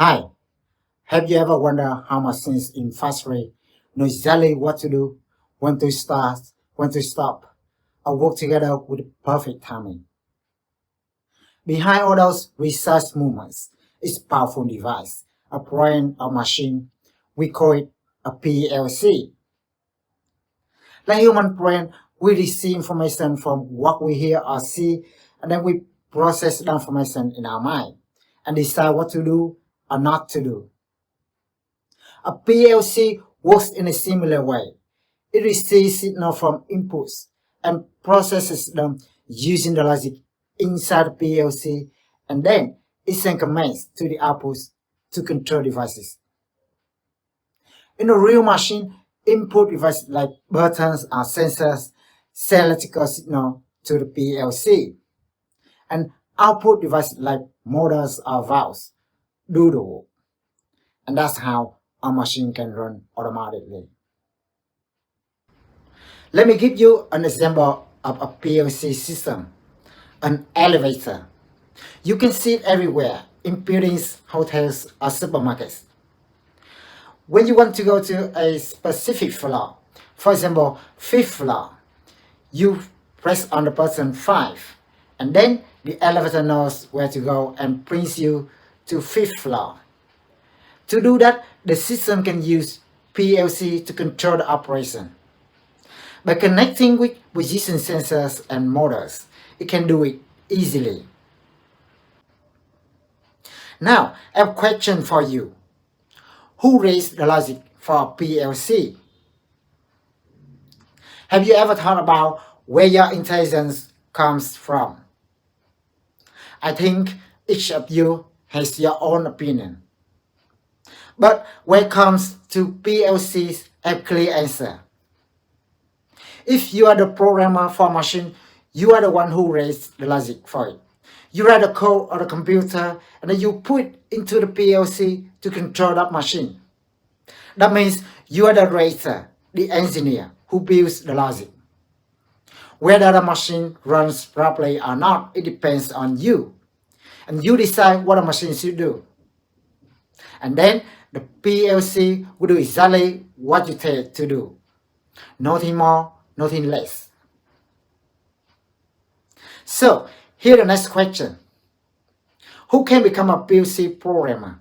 Hi, have you ever wondered how machines in factory know exactly what to do, when to start, when to stop, or work together with perfect timing? Behind all those research movements is a powerful device, a brain or machine. We call it a PLC. Like human brain, we receive information from what we hear or see, and then we process the information in our mind and decide what to do or not to do. A PLC works in a similar way. It receives signal from inputs and processes them using the logic inside the PLC, and then it sends commands to the outputs to control devices. In a real machine, input devices like buttons or sensors send electrical signal to the PLC, and output devices like motors or valves do the work. And that's how a machine can run automatically. Let me give you an example of a PLC system, an elevator. You can see it everywhere in buildings, hotels, or supermarkets. When you want to go to a specific floor, for example, fifth floor, you press on the button 5, and then the elevator knows where to go and brings you to fifth floor. To do that, the system can use PLC to control the operation. By connecting with position sensors and motors, it can do it easily. Now, I have a question for you. Who raised the logic for PLC? Have you ever thought about where your intelligence comes from? I think each of you has your own opinion. But when it comes to PLCs, I have a clear answer. If you are the programmer for a machine, you are the one who raised the logic for it. You write the code on the computer and then you put it into the PLC to control that machine. That means you are the raiser, the engineer who builds the logic. Whether the machine runs properly or not, it depends on you. And you decide what a machine should do. And then the PLC will do exactly what you tell it to do. Nothing more, nothing less. So, here the next question. Who can become a PLC programmer?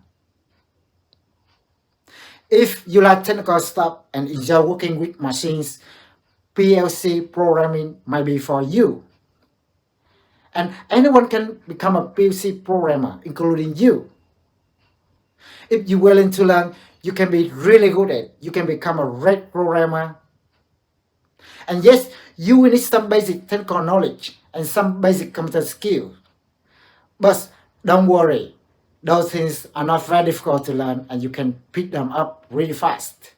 If you like technical stuff and enjoy working with machines, PLC programming might be for you. And anyone can become a PLC programmer, including you. If you're willing to learn, you can be really good at it. You can become a great programmer. And yes, you will need some basic technical knowledge and some basic computer skills. But don't worry, those things are not very difficult to learn and you can pick them up really fast.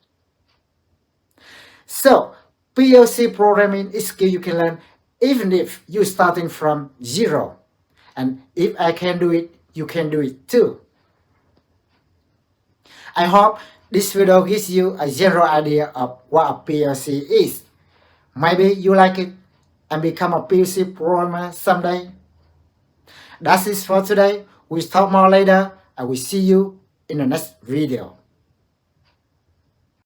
So, PLC programming is a skill you can learn even if you're starting from zero. And if I can do it, you can do it too. I hope this video gives you a general idea of what a PLC is. Maybe you like it and become a PLC programmer someday. That's it for today. We'll talk more later. I will see you in the next video.